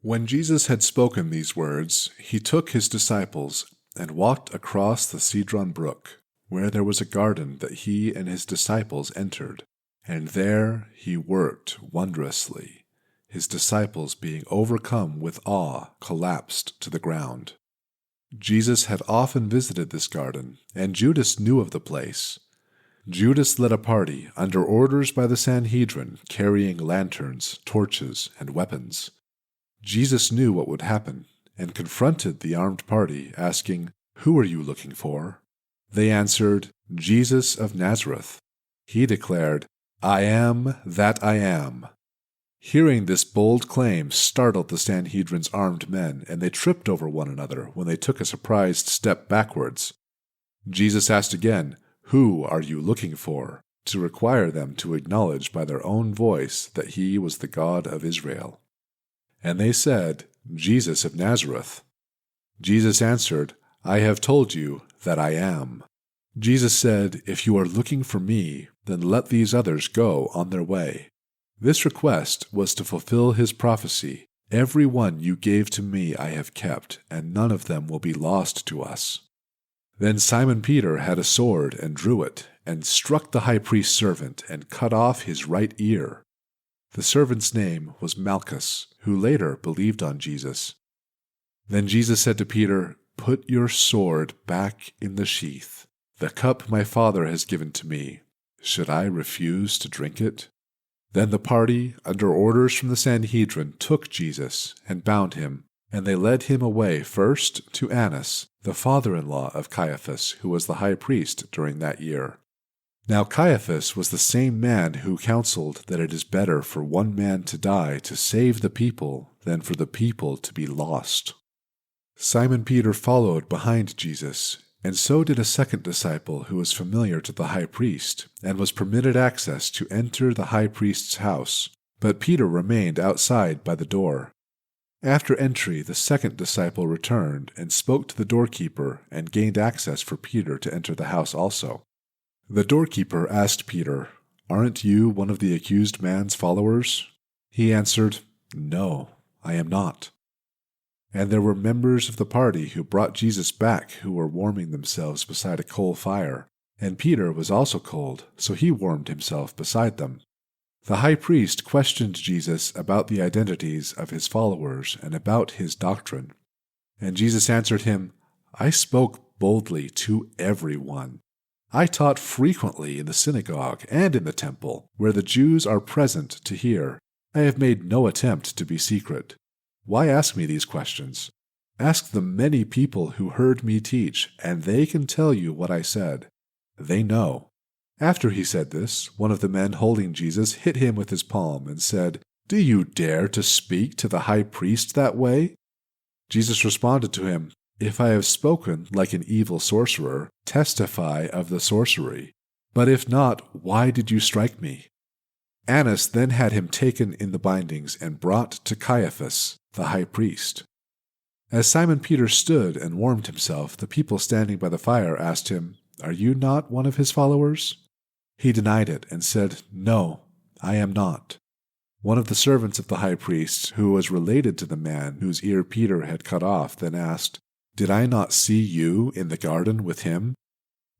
When Jesus had spoken these words, he took his disciples and walked across the Cedron brook, where there was a garden that he and his disciples entered, and there he worked wondrously. His disciples, being overcome with awe, collapsed to the ground. Jesus had often visited this garden, and Judas knew of the place. Judas led a party under orders by the Sanhedrin, carrying lanterns, torches, and weapons. Jesus knew what would happen, and confronted the armed party, asking, "Who are you looking for?" They answered, "Jesus of Nazareth." He declared, "I am that I am." Hearing this bold claim startled the Sanhedrin's armed men, and they tripped over one another when they took a surprised step backwards. Jesus asked again, "Who are you looking for?" to require them to acknowledge by their own voice that he was the God of Israel. And they said, "Jesus of Nazareth." Jesus answered, "I have told you that I am." Jesus said, "If you are looking for me, then let these others go on their way." This request was to fulfill his prophecy, "Every one you gave to me I have kept, and none of them will be lost to us." Then Simon Peter had a sword and drew it, and struck the high priest's servant and cut off his right ear. The servant's name was Malchus, who later believed on Jesus. Then Jesus said to Peter, "Put your sword back in the sheath. The cup my Father has given to me, should I refuse to drink it?" Then the party, under orders from the Sanhedrin, took Jesus and bound him, and they led him away first to Annas, the father-in-law of Caiaphas, who was the high priest during that year. Now Caiaphas was the same man who counseled that it is better for one man to die to save the people than for the people to be lost. Simon Peter followed behind Jesus, and so did a second disciple who was familiar to the high priest, and was permitted access to enter the high priest's house, but Peter remained outside by the door. After entry, the second disciple returned and spoke to the doorkeeper and gained access for Peter to enter the house also. The doorkeeper asked Peter, "Aren't you one of the accused man's followers?" He answered, "No, I am not." And there were members of the party who brought Jesus back who were warming themselves beside a coal fire, and Peter was also cold, so he warmed himself beside them. The high priest questioned Jesus about the identities of his followers and about his doctrine. And Jesus answered him, "I spoke boldly to everyone. I taught frequently in the synagogue and in the temple, where the Jews are present to hear. I have made no attempt to be secret. Why ask me these questions? Ask the many people who heard me teach, and they can tell you what I said. They know." After he said this, one of the men holding Jesus hit him with his palm and said, "Do you dare to speak to the high priest that way?" Jesus responded to him, "If I have spoken like an evil sorcerer, testify of the sorcery. But if not, why did you strike me?" Annas then had him taken in the bindings and brought to Caiaphas, the high priest. As Simon Peter stood and warmed himself, the people standing by the fire asked him, "Are you not one of his followers?" He denied it and said, "No, I am not." One of the servants of the high priest, who was related to the man whose ear Peter had cut off, then asked, "Did I not see you in the garden with him?"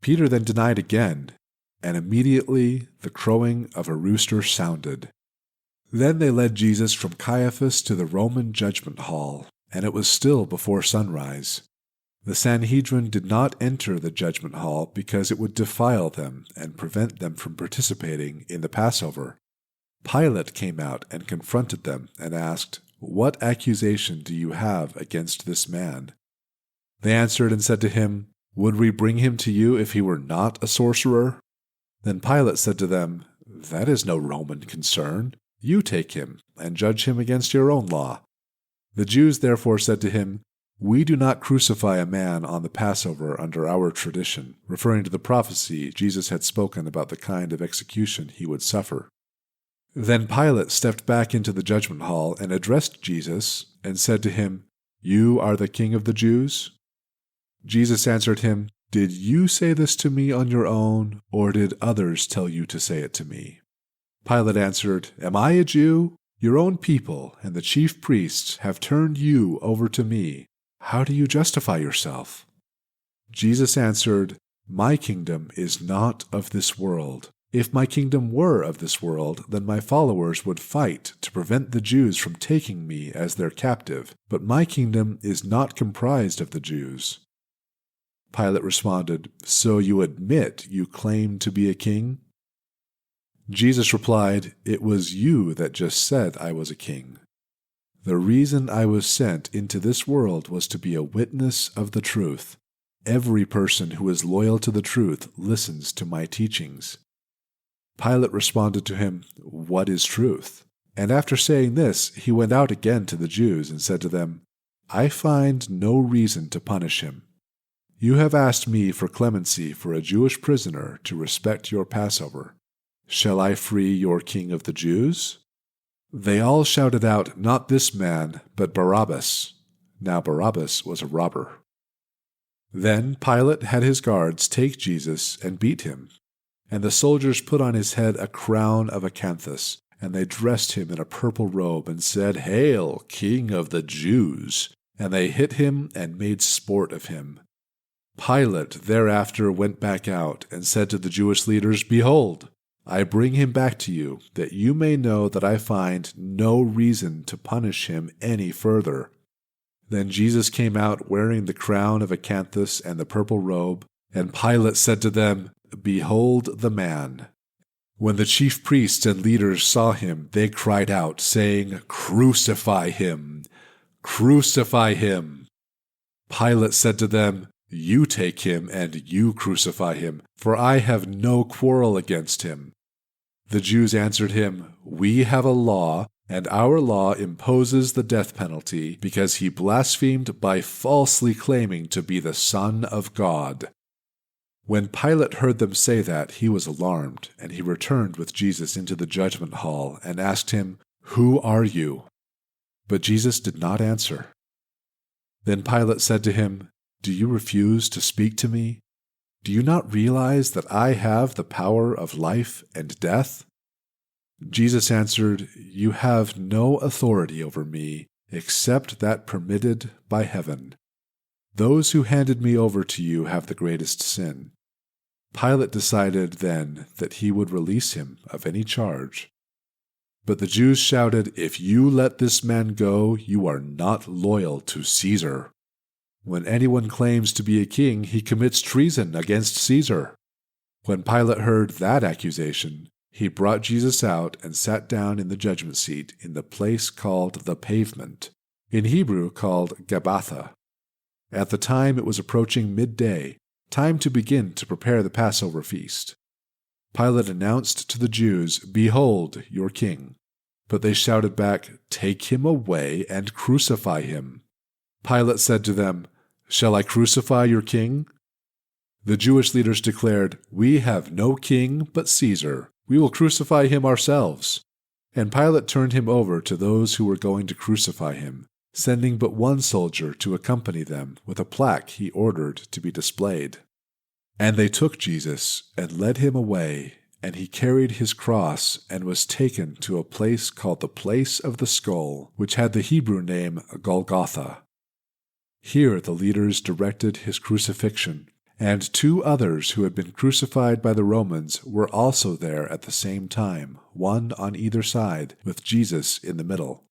Peter then denied again, and immediately the crowing of a rooster sounded. Then they led Jesus from Caiaphas to the Roman judgment hall, and it was still before sunrise. The Sanhedrin did not enter the judgment hall because it would defile them and prevent them from participating in the Passover. Pilate came out and confronted them and asked, "What accusation do you have against this man?" They answered and said to him, "Would we bring him to you if he were not a sorcerer?" Then Pilate said to them, "That is no Roman concern. You take him and judge him against your own law." The Jews therefore said to him, "We do not crucify a man on the Passover under our tradition," referring to the prophecy Jesus had spoken about the kind of execution he would suffer. Then Pilate stepped back into the judgment hall and addressed Jesus and said to him, "You are the king of the Jews?" Jesus answered him, "Did you say this to me on your own, or did others tell you to say it to me?" Pilate answered, "Am I a Jew? Your own people and the chief priests have turned you over to me. How do you justify yourself?" Jesus answered, "My kingdom is not of this world. If my kingdom were of this world, then my followers would fight to prevent the Jews from taking me as their captive. But my kingdom is not comprised of the Jews." Pilate responded, "So you admit you claim to be a king?" Jesus replied, "It was you that just said I was a king. The reason I was sent into this world was to be a witness of the truth. Every person who is loyal to the truth listens to my teachings." Pilate responded to him, "What is truth?" And after saying this, he went out again to the Jews and said to them, "I find no reason to punish him. You have asked me for clemency for a Jewish prisoner to respect your Passover. Shall I free your king of the Jews?" They all shouted out, "Not this man, but Barabbas." Now Barabbas was a robber. Then Pilate had his guards take Jesus and beat him. And the soldiers put on his head a crown of acanthus, and they dressed him in a purple robe and said, "Hail, King of the Jews!" And they hit him and made sport of him. Pilate thereafter went back out and said to the Jewish leaders, "Behold, I bring him back to you, that you may know that I find no reason to punish him any further." Then Jesus came out wearing the crown of acanthus and the purple robe, and Pilate said to them, "Behold the man." When the chief priests and leaders saw him, they cried out, saying, "Crucify him! Crucify him!" Pilate said to them, "You take him and you crucify him, for I have no quarrel against him." The Jews answered him, "We have a law, and our law imposes the death penalty because he blasphemed by falsely claiming to be the Son of God." When Pilate heard them say that, he was alarmed, and he returned with Jesus into the judgment hall and asked him, "Who are you?" But Jesus did not answer. Then Pilate said to him, "Do you refuse to speak to me? Do you not realize that I have the power of life and death?" Jesus answered, "You have no authority over me except that permitted by heaven. Those who handed me over to you have the greatest sin." Pilate decided then that he would release him of any charge. But the Jews shouted, "If you let this man go, you are not loyal to Caesar. When anyone claims to be a king, he commits treason against Caesar." When Pilate heard that accusation, he brought Jesus out and sat down in the judgment seat in the place called the Pavement, in Hebrew called Gabbatha. At the time it was approaching midday, time to begin to prepare the Passover feast. Pilate announced to the Jews, "Behold your king." But they shouted back, "Take him away and crucify him." Pilate said to them, "Shall I crucify your king?" The Jewish leaders declared, "We have no king but Caesar. We will crucify him ourselves." And Pilate turned him over to those who were going to crucify him, sending but one soldier to accompany them with a plaque he ordered to be displayed. And they took Jesus and led him away, and he carried his cross and was taken to a place called the Place of the Skull, which had the Hebrew name Golgotha. Here the leaders directed his crucifixion, and 2 others who had been crucified by the Romans were also there at the same time, one on either side, with Jesus in the middle.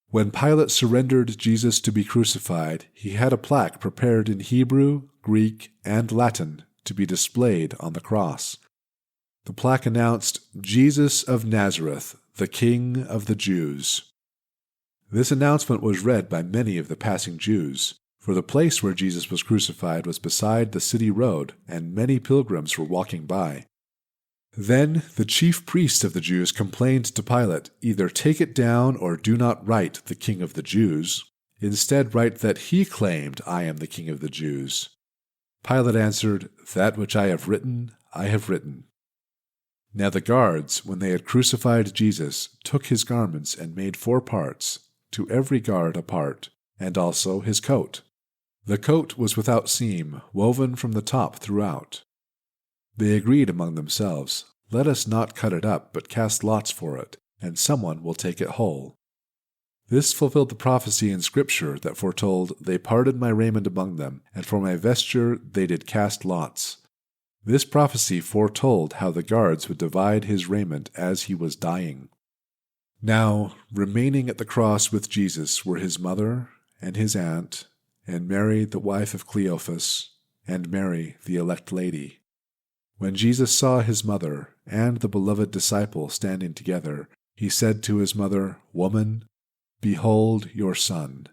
When Pilate surrendered Jesus to be crucified, he had a plaque prepared in Hebrew, Greek, and Latin to be displayed on the cross. The plaque announced, "Jesus of Nazareth, the King of the Jews." This announcement was read by many of the passing Jews, for the place where Jesus was crucified was beside the city road, and many pilgrims were walking by. Then the chief priests of the Jews complained to Pilate, "Either take it down or do not write the King of the Jews. Instead write that he claimed, 'I am the King of the Jews.'" Pilate answered, "That which I have written, I have written." Now the guards, when they had crucified Jesus, took his garments and made 4 parts, to every guard a part, and also his coat. The coat was without seam, woven from the top throughout. They agreed among themselves, "Let us not cut it up, but cast lots for it, and someone will take it whole. This fulfilled the prophecy in Scripture that foretold, They parted my raiment among them, and for my vesture they did cast lots. This prophecy foretold how the guards would divide his raiment as he was dying. Now, remaining at the cross with Jesus were his mother and his aunt, and Mary the wife of Cleophas, and Mary the elect lady. When Jesus saw his mother and the beloved disciple standing together, he said to his mother, Woman, behold your son.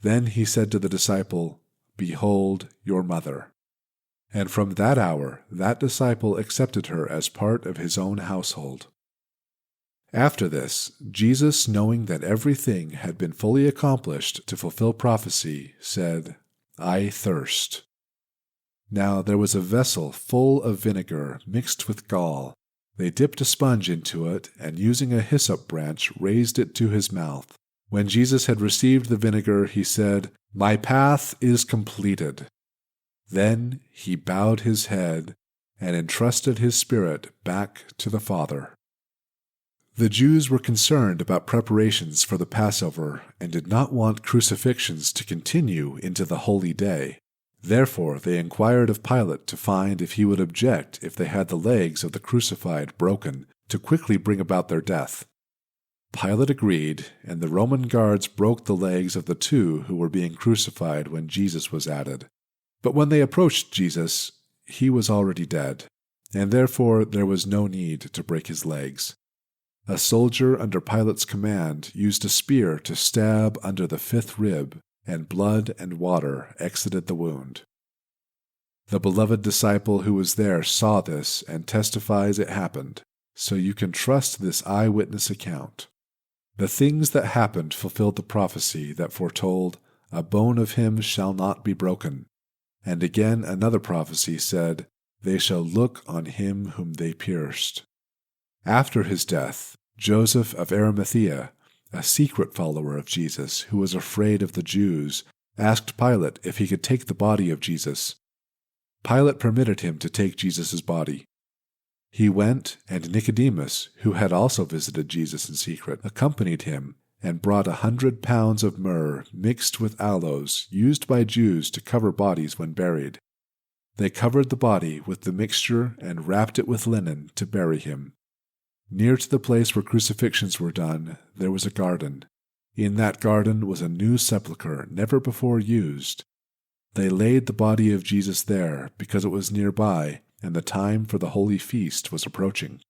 Then he said to the disciple, Behold your mother. And from that hour that disciple accepted her as part of his own household. After this, Jesus, knowing that everything had been fully accomplished to fulfill prophecy, said, I thirst. Now there was a vessel full of vinegar mixed with gall. They dipped a sponge into it, and using a hyssop branch raised it to his mouth. When Jesus had received the vinegar, he said, My path is completed. Then he bowed his head and entrusted his spirit back to the Father. The Jews were concerned about preparations for the Passover and did not want crucifixions to continue into the holy day. Therefore they inquired of Pilate to find if he would object if they had the legs of the crucified broken, to quickly bring about their death. Pilate agreed, and the Roman guards broke the legs of the two who were being crucified when Jesus was added. But when they approached Jesus, he was already dead, and therefore there was no need to break his legs. A soldier under Pilate's command used a spear to stab under the fifth rib, and blood and water exited the wound. The beloved disciple who was there saw this and testifies it happened, so you can trust this eyewitness account. The things that happened fulfilled the prophecy that foretold, A bone of him shall not be broken. And again another prophecy said, They shall look on him whom they pierced. After his death, Joseph of Arimathea, a secret follower of Jesus who was afraid of the Jews, asked Pilate if he could take the body of Jesus. Pilate permitted him to take Jesus' body. He went, and Nicodemus, who had also visited Jesus in secret, accompanied him, and brought 100 pounds of myrrh mixed with aloes, used by Jews to cover bodies when buried. They covered the body with the mixture and wrapped it with linen to bury him. Near to the place where crucifixions were done, there was a garden. In that garden was a new sepulchre never before used. They laid the body of Jesus there because it was nearby, and the time for the holy feast was approaching.